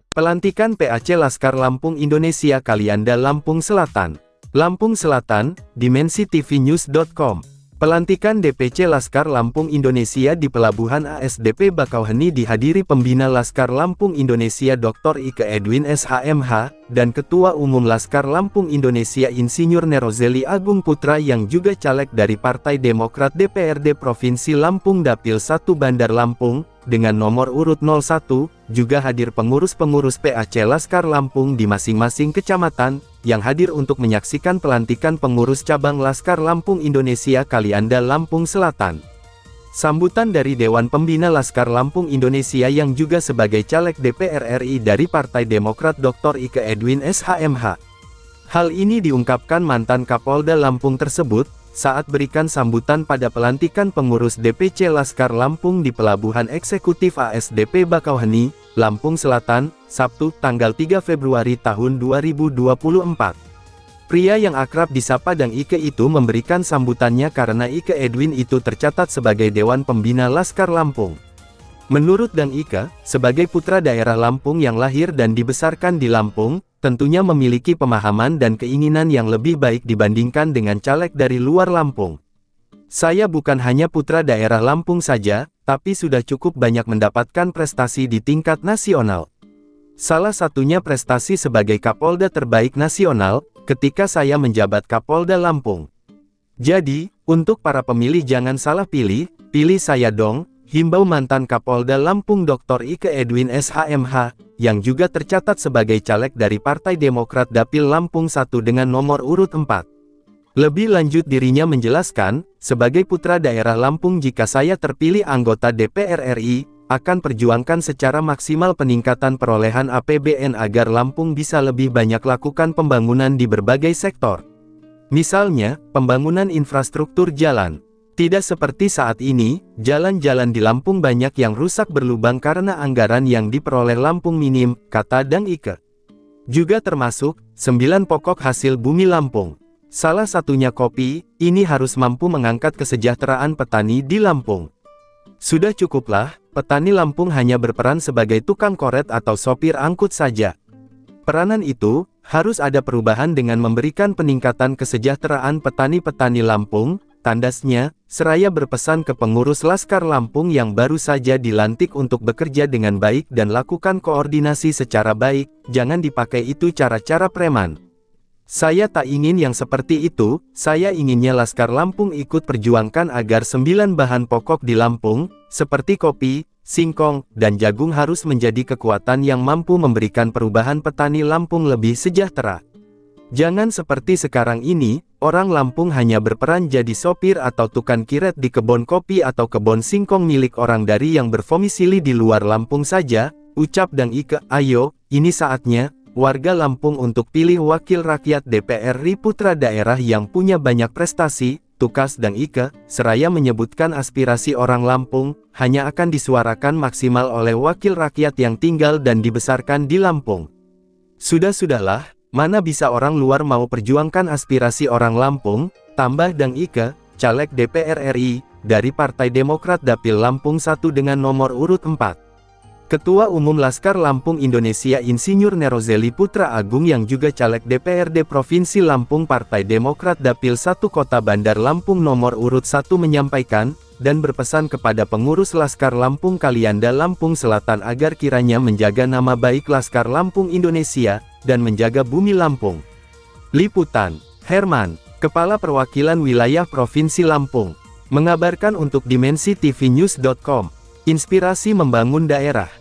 Pelantikan PAC Laskar Lampung Indonesia Kalianda Lampung Selatan. Lampung Selatan, dimensitv-news.com. Pelantikan DPC Laskar Lampung Indonesia di Pelabuhan ASDP Bakauheni dihadiri Pembina Laskar Lampung Indonesia Dr. Ike Edwin SHMH, dan Ketua Umum Laskar Lampung Indonesia Insinyur Nerozeli Agung Putra yang juga caleg dari Partai Demokrat DPRD Provinsi Lampung Dapil 1 Bandar Lampung, dengan nomor urut 01, juga hadir pengurus-pengurus PAC Laskar Lampung di masing-masing kecamatan, yang hadir untuk menyaksikan pelantikan pengurus cabang Laskar Lampung Indonesia Kalianda Lampung Selatan. Sambutan dari Dewan Pembina Laskar Lampung Indonesia yang juga sebagai caleg DPR RI dari Partai Demokrat Dr. Ike Edwin SHMH. Hal ini diungkapkan mantan Kapolda Lampung tersebut, saat berikan sambutan pada pelantikan pengurus DPC Laskar Lampung di Pelabuhan Eksekutif ASDP Bakauheni, Lampung Selatan, Sabtu, tanggal 3 Februari tahun 2024. Pria yang akrab disapa Dang Ike itu memberikan sambutannya karena Ike Edwin itu tercatat sebagai Dewan Pembina Laskar Lampung. Menurut Dang Ike, sebagai putra daerah Lampung yang lahir dan dibesarkan di Lampung, tentunya memiliki pemahaman dan keinginan yang lebih baik dibandingkan dengan caleg dari luar Lampung. Saya bukan hanya putra daerah Lampung saja, tapi sudah cukup banyak mendapatkan prestasi di tingkat nasional. Salah satunya prestasi sebagai Kapolda terbaik nasional, ketika saya menjabat Kapolda Lampung. Jadi, untuk para pemilih jangan salah pilih, pilih saya dong, himbau mantan Kapolda Lampung Dr. Ike Edwin SHMH, yang juga tercatat sebagai caleg dari Partai Demokrat Dapil Lampung 1 dengan nomor urut 4. Lebih lanjut dirinya menjelaskan, sebagai putra daerah Lampung jika saya terpilih anggota DPR RI, akan perjuangkan secara maksimal peningkatan perolehan APBN agar Lampung bisa lebih banyak lakukan pembangunan di berbagai sektor. Misalnya, pembangunan infrastruktur jalan. Tidak seperti saat ini, jalan-jalan di Lampung banyak yang rusak berlubang karena anggaran yang diperoleh Lampung minim, kata Dang Ike. Juga termasuk, 9 pokok hasil bumi Lampung. Salah satunya kopi, ini harus mampu mengangkat kesejahteraan petani di Lampung. Sudah cukuplah, petani Lampung hanya berperan sebagai tukang koret atau sopir angkut saja. Peranan itu, harus ada perubahan dengan memberikan peningkatan kesejahteraan petani-petani Lampung, tandasnya, seraya berpesan ke pengurus Laskar Lampung yang baru saja dilantik untuk bekerja dengan baik dan lakukan koordinasi secara baik, jangan dipakai itu cara-cara preman. Saya tak ingin yang seperti itu, saya inginnya Laskar Lampung ikut perjuangkan agar 9 bahan pokok di Lampung, seperti kopi, singkong, dan jagung harus menjadi kekuatan yang mampu memberikan perubahan petani Lampung lebih sejahtera. Jangan seperti sekarang ini, orang Lampung hanya berperan jadi sopir atau tukang kiret di kebun kopi atau kebun singkong milik orang dari yang berdomisili di luar Lampung saja, ucap Dang Ike. Ayo, ini saatnya, warga Lampung untuk pilih wakil rakyat DPR RI putra daerah yang punya banyak prestasi, tukas Dang Ike, seraya menyebutkan aspirasi orang Lampung, hanya akan disuarakan maksimal oleh wakil rakyat yang tinggal dan dibesarkan di Lampung. Sudah-sudahlah, mana bisa orang luar mau perjuangkan aspirasi orang Lampung, tambah Dang Ike, caleg DPR RI, dari Partai Demokrat Dapil Lampung 1 dengan nomor urut 4. Ketua Umum Laskar Lampung Indonesia Insinyur Nerozeli Putra Agung yang juga caleg DPRD Provinsi Lampung Partai Demokrat Dapil 1 Kota Bandar Lampung nomor urut 1 menyampaikan, dan berpesan kepada pengurus Laskar Lampung Kalianda Lampung Selatan agar kiranya menjaga nama baik Laskar Lampung Indonesia, dan menjaga bumi Lampung. Liputan, Herman, Kepala Perwakilan Wilayah Provinsi Lampung, mengabarkan untuk dimensitv-news.com. Inspirasi membangun daerah.